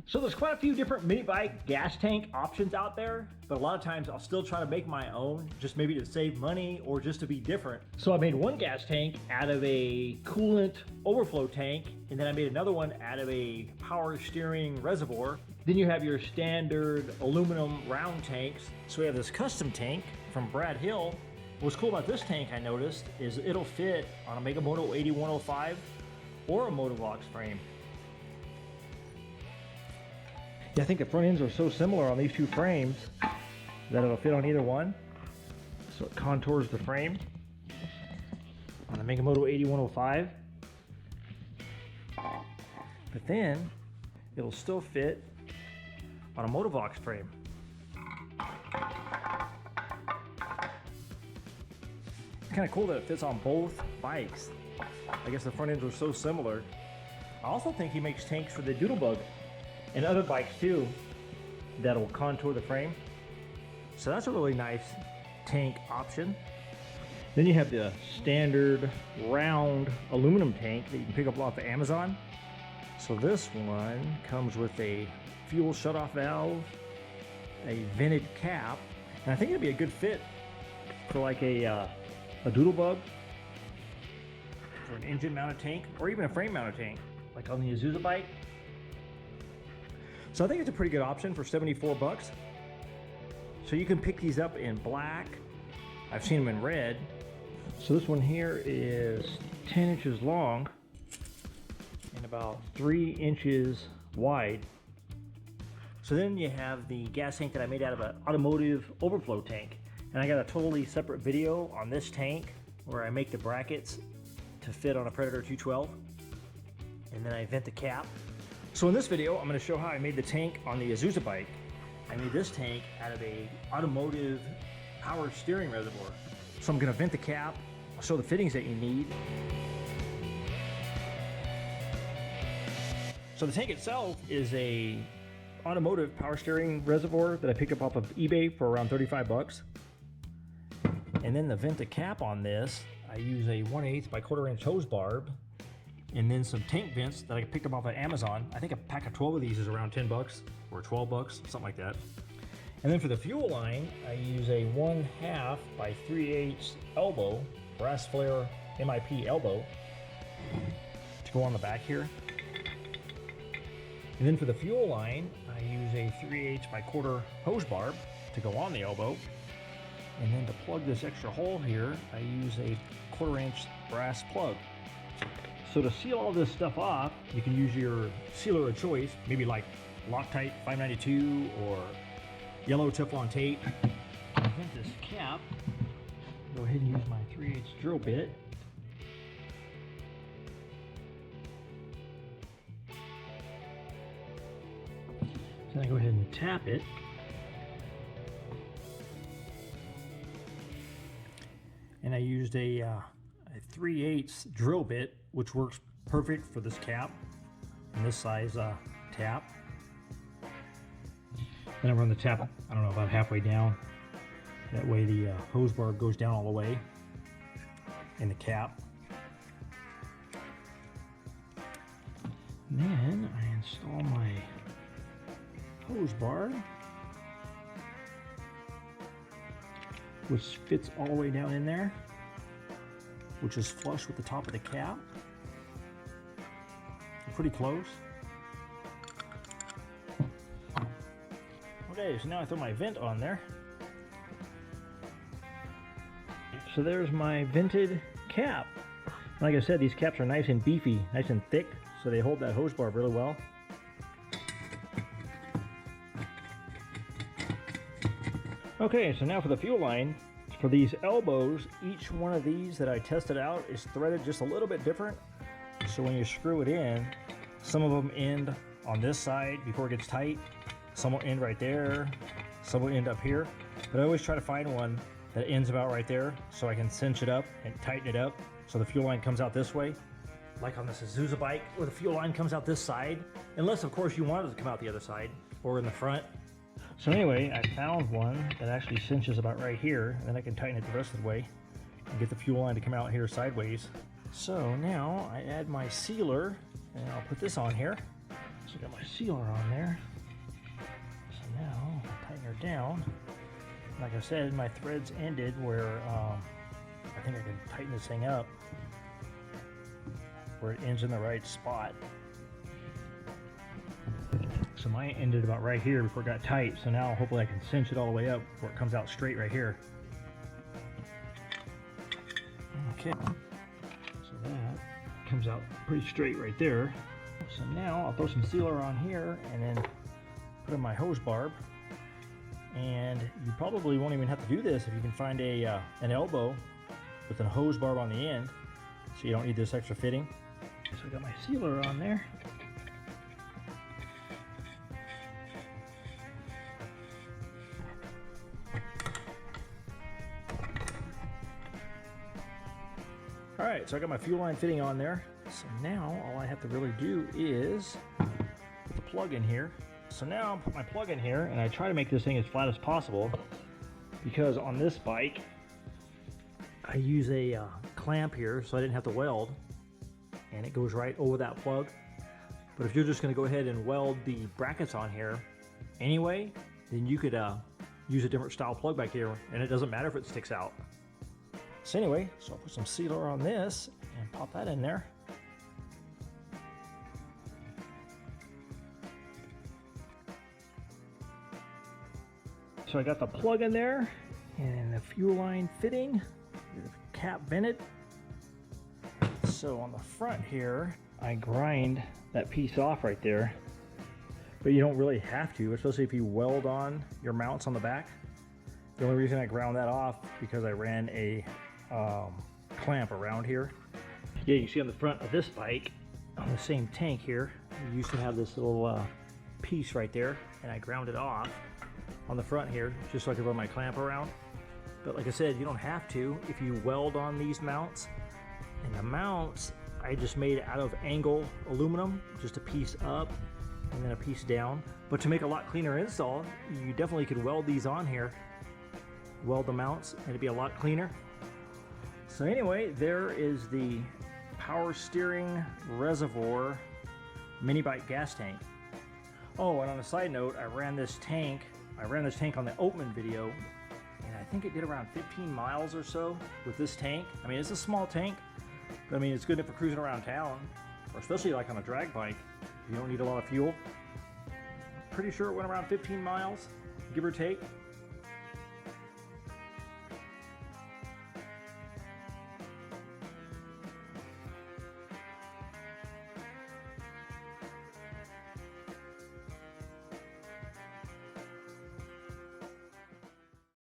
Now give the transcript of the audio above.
So there's quite a few different mini bike gas tank options out there, but a lot of times I'll still try to make my own, just maybe to save money or just to be different. So I made one gas tank out of a coolant overflow tank, and then I made another one out of a power steering reservoir. Then you have your standard aluminum round tanks. So we have this custom tank from Brad Hill. What's cool about this tank, I noticed, is it'll fit on a Megamoto 8105 or a Motovox frame. Yeah, I think the front ends are so similar on these two frames that it'll fit on either one. So it contours the frame on the Megamoto 8105. But then it'll still fit on a Motovox frame. It's kind of cool that it fits on both bikes. I guess the front ends are so similar. I also think he makes tanks for the Doodlebug and other bikes too that'll contour the frame. So that's a really nice tank option. Then you have the standard round aluminum tank that you can pick up off of Amazon. So this one comes with a fuel shutoff valve, a vented cap, and I think it'd be a good fit for like a Doodlebug, for an engine mounted tank, or even a frame mounted tank, like on the Azusa bike. So I think it's a pretty good option for 74 bucks. So you can pick these up in black. I've seen them in red. So this one here is 10 inches long and about 3 inches wide. So then you have the gas tank that I made out of an automotive overflow tank. And I got a totally separate video on this tank where I make the brackets to fit on a Predator 212. And then I vent the cap. So in this video, I'm going to show how I made the tank on the Azusa bike. I made this tank out of a automotive power steering reservoir. So I'm going to vent the cap. I'll show the fittings that you need. So the tank itself is a automotive power steering reservoir that I picked up off of eBay for around 35 bucks. And then the vent the cap on this, I use a 1/8 by 1/4 inch hose barb. And then some tank vents that I picked up off of Amazon. I think a pack of 12 of these is around 10 bucks or 12 bucks, something like that. And then for the fuel line, I use a 1/2 by 3/8 elbow, brass flare MIP elbow to go on the back here. And then for the fuel line, I use a 3/8 by 1/4 hose barb to go on the elbow. And then to plug this extra hole here, I use a 1/4 inch brass plug. So to seal all this stuff off, you can use your sealer of choice, maybe like Loctite 592 or yellow Teflon tape. To vent this cap, go ahead and use my 3/8 drill bit. Then I go ahead and tap it. And I used a 3/8 drill bit, which works perfect for this cap and this size tap. Then I run the tap, I don't know, about halfway down. That way the hose barb goes down all the way in the cap. And then I install my hose barb, which fits all the way down in there, which is flush with the top of the cap. Pretty close. Okay, so now I throw my vent on there. So there's my vented cap. Like I said, these caps are nice and beefy, nice and thick, so they hold that hose barb really well. Okay, so now for the fuel line. For these elbows, each one of these that I tested out is threaded just a little bit different. So when you screw it in, some of them end on this side before it gets tight. Some will end right there. Some will end up here. But I always try to find one that ends about right there so I can cinch it up and tighten it up so the fuel line comes out this way. Like on this Azusa bike where the fuel line comes out this side. Unless of course you want it to come out the other side or in the front. So anyway, I found one that actually cinches about right here, and then I can tighten it the rest of the way and get the fuel line to come out here sideways. So now I add my sealer, and I'll put this on here. So So I got my sealer on there. So now I'll tighten her down. Like I said, my threads ended where I think I can tighten this thing up where it ends in the right spot. So mine ended about right here before it got tight. So now hopefully I can cinch it all the way up before it comes out straight right here. Okay, so that comes out pretty straight right there. So now I'll throw some sealer on here and then put in my hose barb. And you probably won't even have to do this if you can find an elbow with a hose barb on the end, so you don't need this extra fitting. So I got my sealer on there. Alright, so I got my fuel line fitting on there. So now all I have to really do is put the plug in here. So now I'll put my plug in here and I try to make this thing as flat as possible, because on this bike I use a clamp here so I didn't have to weld, and it goes right over that plug. But if you're just going to go ahead and weld the brackets on here anyway, then you could use a different style plug back here and it doesn't matter if it sticks out. So anyway, so I'll put some sealer on this and pop that in there. So I got the plug in there and the fuel line fitting, the cap vented. So on the front here, I grind that piece off right there, but you don't really have to, especially if you weld on your mounts on the back. The only reason I ground that off because I ran a clamp around here. Yeah, you see on the front of this bike, on the same tank here, we used to have this little piece right there, and I ground it off on the front here just so I could run my clamp around. But like I said, you don't have to if you weld on these mounts. And the mounts I just made out of angle aluminum, just a piece up and then a piece down. But to make a lot cleaner install, you definitely could weld these on here, weld the mounts, and it'd be a lot cleaner. So anyway, there is the power steering reservoir mini bike gas tank. Oh, and on a side note, I ran this tank on the Oatman video, and I think it did around 15 miles or so with this tank. I mean, it's a small tank, but I mean, it's good for cruising around town, or especially like on a drag bike. You don't need a lot of fuel. Pretty sure it went around 15 miles, give or take.